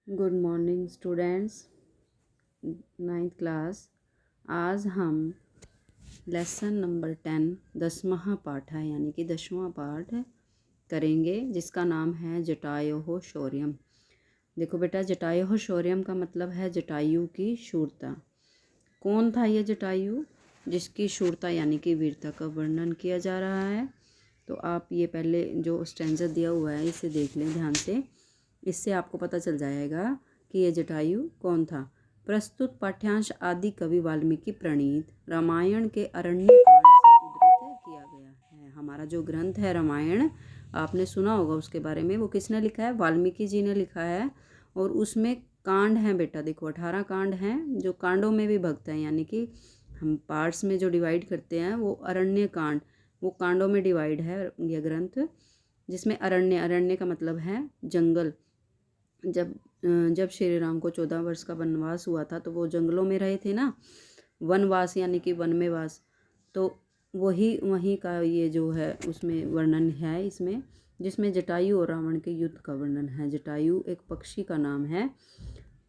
Good morning students, ninth class. आज हम lesson number 10 10वां पाठ है यानी कि 10वां पाठ करेंगे जिसका नाम है जटायो शौर्यम। देखो बेटा, जटायो शौर्यम का मतलब है जटायु की शूरता। कौन था ये जटायु जिसकी शूरता यानी कि वीरता का वर्णन किया जा रहा है? तो आप ये पहले जो स्टैंजा दिया हुआ है इसे देख लें ध्यान से। इससे आपको पता चल जाएगा कि ये जटायु कौन था। प्रस्तुत पाठ्यांश आदि कवि वाल्मीकि प्रणीत रामायण के अरण्य कांड से उद्धृत किया गया है। हमारा जो ग्रंथ है रामायण, आपने सुना होगा उसके बारे में। वो किसने लिखा है? वाल्मीकि जी ने लिखा है। और उसमें कांड हैं बेटा, देखो 18 कांड हैं जो कांडों में विभक्त हैं, यानी कि हम पार्ट्स में जो डिवाइड करते हैं वो अरण्य कांड, वो कांडों में डिवाइड है यह ग्रंथ। जिसमें अरण्य, अरण्य का मतलब है जंगल। जब जब श्री राम को 14 वर्ष का वनवास हुआ था तो वो जंगलों में रहे थे ना, वनवास यानी कि वन में वास। तो वहीं का ये जो है उसमें वर्णन है इसमें, जिसमें जटायु और रावण के युद्ध का वर्णन है। जटायु एक पक्षी का नाम है।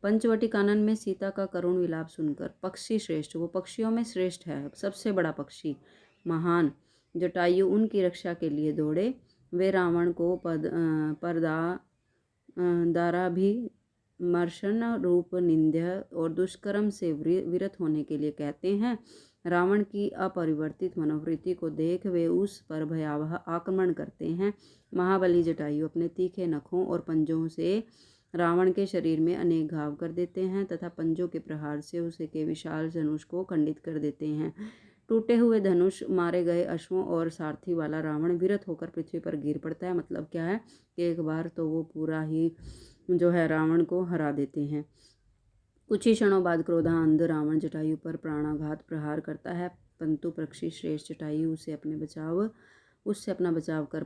पंचवटी कानन में सीता का करुण विलाप सुनकर पक्षी श्रेष्ठ, वो पक्षियों में श्रेष्ठ है, सबसे बड़ा पक्षी, महान जटायु उनकी रक्षा के लिए दौड़े। वे रावण को दारा भी मर्शन रूप निंद्य और दुष्कर्म से विरत होने के लिए कहते हैं। रावण की अपरिवर्तित मनोवृत्ति को देख वे उस पर भयावह आक्रमण करते हैं। महाबली जटायु अपने तीखे नखों और पंजों से रावण के शरीर में अनेक घाव कर देते हैं तथा पंजों के प्रहार से उसे के विशाल धनुष को खंडित कर देते हैं। टूटे हुए धनुष, मारे गए अश्वों और सारथी वाला रावण विरत होकर पृथ्वी पर गिर पड़ता है। मतलब क्या है कि एक बार तो वो पूरा ही जो है रावण को हरा देते हैं। कुछ ही क्षणों बाद क्रोधांध रावण जटायु पर प्राणाघात प्रहार करता है, परंतु पक्षी श्रेष्ठ जटायु उससे अपना बचाव कर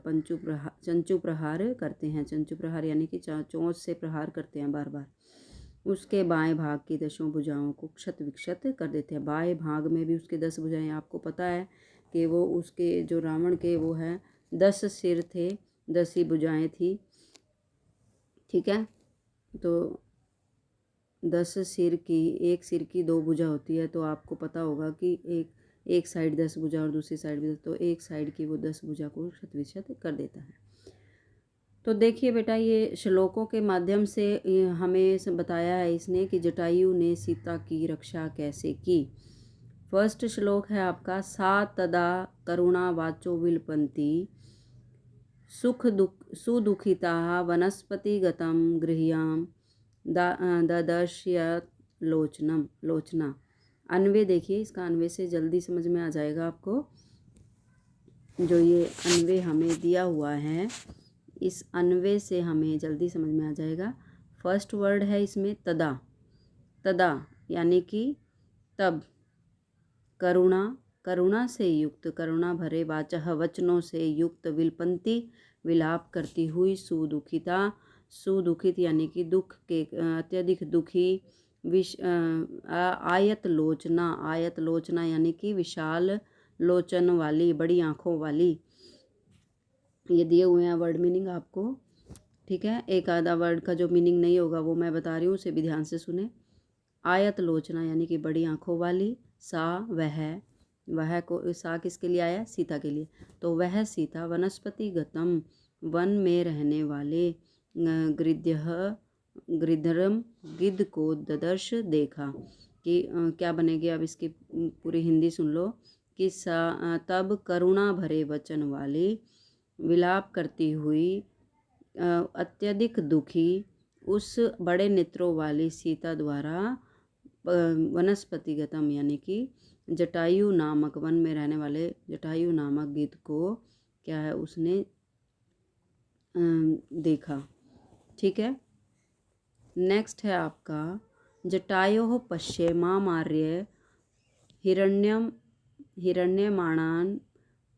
चंचु प्रहार करते हैं। चंचु प्रहार यानी कि चोंच से प्रहार करते हैं बार बार। उसके बाएं भाग की 10 भुजाओं को क्षत विक्षत कर देते हैं। बाएं भाग में भी उसके 10 भुजाएं, आपको पता है कि वो उसके जो रावण के वो है 10 सिर थे, 10 ही भुजाएं थी। ठीक है, तो 10 सिर की, एक सिर की 2 भुजा होती है, तो आपको पता होगा कि एक साइड 10 भुजा और दूसरी साइड भी 10, तो एक साइड की वो 10 भुजा को क्षत विक्षत कर देता है। तो देखिए बेटा, ये श्लोकों के माध्यम से हमें बताया है इसने कि जटायु ने सीता की रक्षा कैसे की। फर्स्ट श्लोक है आपका, सा तदा करुणा वाचो विलपन्ति सुदुखिता वनस्पतिगतं गृह्याम ददर्श्यत लोचना। अन्वय देखिए, इसका अन्वय से जल्दी समझ में आ जाएगा आपको। जो ये अन्वय हमें दिया हुआ है, इस अन्वय से हमें जल्दी समझ में आ जाएगा। फर्स्ट वर्ड है इसमें तदा, तदा यानी कि तब, करुणा, करुणा से युक्त, करुणा भरे वाचः वचनों से युक्त, विलपंती विलाप करती हुई, सुदुखिता, सुदुखित यानी कि दुख के अत्यधिक दुखी, आयत लोचना, आयत लोचना यानी कि विशाल लोचन वाली, बड़ी आँखों वाली। ये दिए हुए हैं वर्ड मीनिंग आपको, ठीक है। एक आधा वर्ड का जो मीनिंग नहीं होगा वो मैं बता रही हूँ, उसे भी ध्यान से सुने। आयत लोचना यानी कि बड़ी आँखों वाली, सा वह को, सा किसके लिए आया? सीता के लिए। तो वह सीता वनस्पति गतम, वन में रहने वाले, गृध्यरम गिद्ध को ददर्श देखा। कि क्या बनेगी, अब इसकी पूरी हिंदी सुन लो। कि तब करुणा भरे वचन वाली, विलाप करती हुई, अत्यधिक दुखी, उस बड़े नेत्रों वाली सीता द्वारा वनस्पतिगतम यानी कि जटायु नामक, वन में रहने वाले जटायु नामक गिद्ध को क्या है, उसने देखा। ठीक है, नेक्स्ट है आपका, जटायो पश्येमार्य हिरण्यमाणान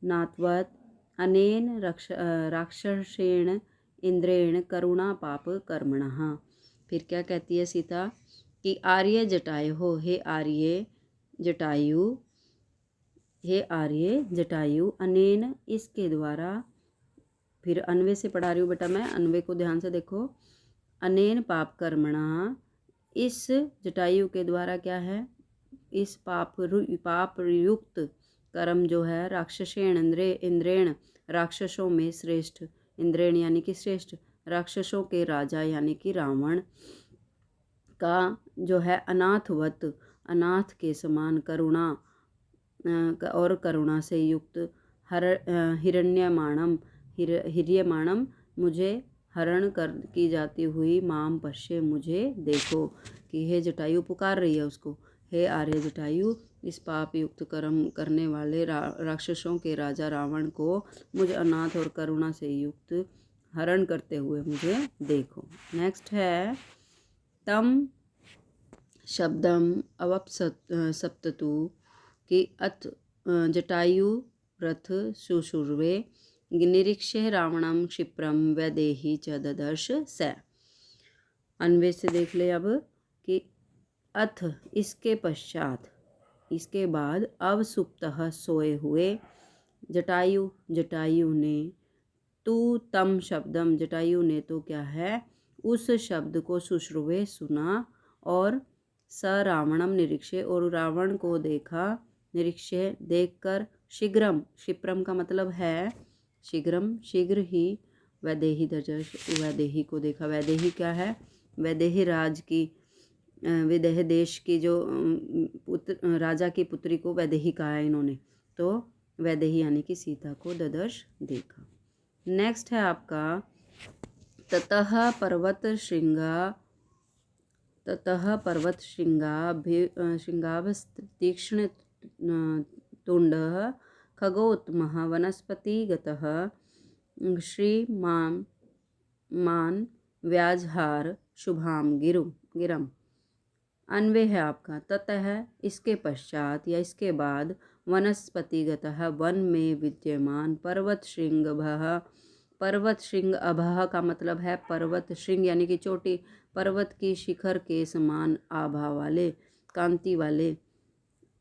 नात्वत अनेन राक्षसेन इंद्रेण करुणा पाप कर्मणः। फिर क्या कहती है सीता कि आर्य जटायो, हे आर्य जटायु, हे आर्य जटायु, अनेन इसके द्वारा। फिर अन्वय से पढ़ा रही हूँ बेटा मैं, अन्वय को ध्यान से देखो। अनेन पाप कर्मणा, इस जटायु के द्वारा क्या है, इस पाप युक्त कर्म जो है, राक्षसेण इंद्रेण, राक्षसों में श्रेष्ठ, इंद्रेण यानी कि श्रेष्ठ, राक्षसों के राजा यानी कि रावण का जो है अनाथवत, अनाथ के समान करुणा और करुणा से युक्त हिरण्यमाणम मुझे हरण कर की जाती हुई माम पश्य मुझे देखो, कि हे जटायु पुकार रही है उसको, हे आर्य जटायु, इस पाप युक्त कर्म करने वाले राक्षसों के राजा रावण को मुझे अनाथ और करुणा से युक्त हरण करते हुए मुझे देखो। नेक्स्ट है तम शब्दम अवप्सप्ततु, कि अथ जटायु रथ शुशुर्वे निरीक्ष्य रावणम क्षिप्रम वैदेही च ददर्श स। अन्वय से देख ले अब कि अथ इसके पश्चात, इसके बाद, अवसुप्तः सोए हुए, जटायु ने, तू तम शब्दम, जटायु ने तो क्या है, उस शब्द को शुश्रुवे सुना, और स रावणम निरीक्षे, और रावण को देखा, निरीक्षे देखकर, शीघ्रम, क्षिप्रम का मतलब है शीघ्रम, शीघ्र ही, वैदेही दर्श, वैदेही को देखा। वैदेही क्या है, वैदेही राज की, विदेह देश की जो राजा की पुत्री को वैदेही कहा है इन्होंने, तो वैदेही यानी कि सीता को ददर्श देखा। नेक्स्ट है आपका ततः पर्वत श्रृंगाभस्तीक्ष्ण तुंडः खगोत्तमः वनस्पतिगतः श्रीमान व्याजहार शुभाम गिरम। अन्वय है आपका ततः इसके पश्चात या इसके बाद, वनस्पतिगतः वन में विद्यमान, पर्वत श्रृंग अभः का मतलब है पर्वत श्रृंग यानी कि चोटी, पर्वत की शिखर के समान आभा वाले, कांति वाले,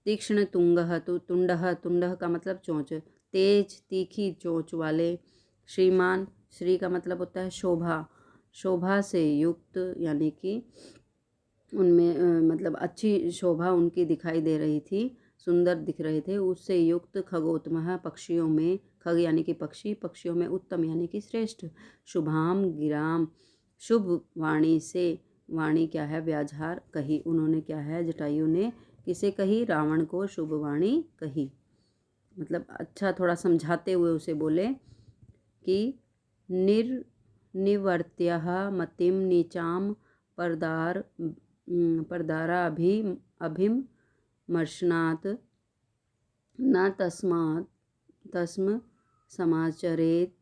तीक्ष्ण तुंगः तुंडः का मतलब चोंच, तेज तीखी चोंच वाले, श्रीमान, श्री का मतलब होता है शोभा से युक्त, यानी कि उनमें मतलब अच्छी शोभा उनकी दिखाई दे रही थी, सुंदर दिख रहे थे, उससे युक्त, खगोत्तमः पक्षियों में, खग यानी कि पक्षी, पक्षियों में उत्तम यानी कि श्रेष्ठ, शुभाम गिराम, शुभ वाणी से, वाणी क्या है, व्याजहार कही, उन्होंने क्या है, जटायु ने किसे कही, रावण को शुभ वाणी कही, मतलब अच्छा थोड़ा समझाते हुए उसे बोले कि निवर्त्यः मतिम नीचाम परदारा अभिमर्शनात् न तस्म समाचरेत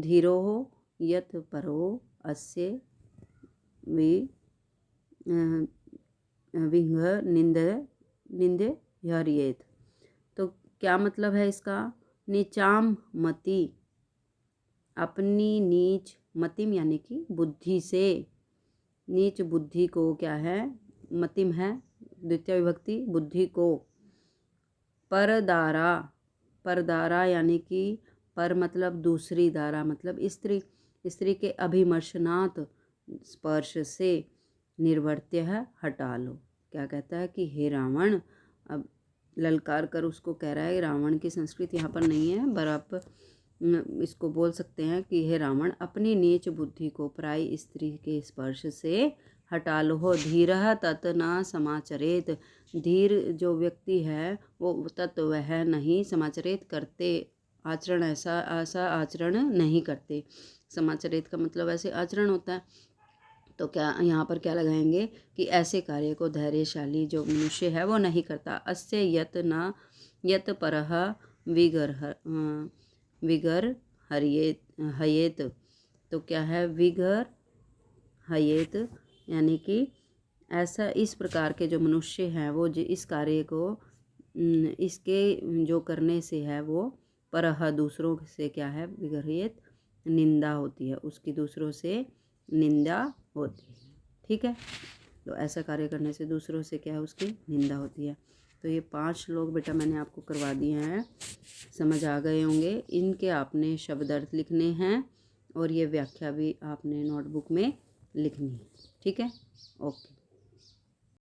धीरो यत परो अस्य विंग निंद हरियेत। तो क्या मतलब है इसका, नीचाम मति, अपनी नीच, मतिम यानी कि बुद्धि से, नीच बुद्धि को क्या है, मतिम है द्वितीय विभक्ति, बुद्धि को, परदारा यानी कि पर मतलब दूसरी, दारा मतलब स्त्री के अभिमर्शनात् स्पर्श से, निर्वर्त्य है हटा लो। क्या कहता है कि हे रावण, अब ललकार कर उसको कह रहा है, रावण की संस्कृत यहाँ पर नहीं है, पर आप इसको बोल सकते हैं कि हे रावण, अपनी नीच बुद्धि को पराई स्त्री के स्पर्श से हटा लो। धीरः तत् न समाचरेत, धीर जो व्यक्ति है वो तत् वह नहीं, समाचरेत करते, आचरण ऐसा आचरण नहीं करते। समाचरेत का मतलब ऐसे आचरण होता है, तो क्या यहाँ पर क्या लगाएंगे कि ऐसे कार्य को धैर्यशाली जो मनुष्य है वो नहीं करता। अस्य यत परः विगर हयेत, तो क्या है, विगर हयेत यानी कि ऐसा, इस प्रकार के जो मनुष्य हैं वो इस कार्य को, इसके जो करने से है वो, परह दूसरों से क्या है, विगर हयेत निंदा होती है, उसकी दूसरों से निंदा होती है। ठीक है, तो ऐसा कार्य करने से दूसरों से क्या है, उसकी निंदा होती है। तो ये 5 श्लोक बेटा मैंने आपको करवा दिए हैं, समझ आ गए होंगे। इनके आपने शब्द अर्थ लिखने हैं और ये व्याख्या भी आपने नोटबुक में लिखनी है। ठीक है, ओके।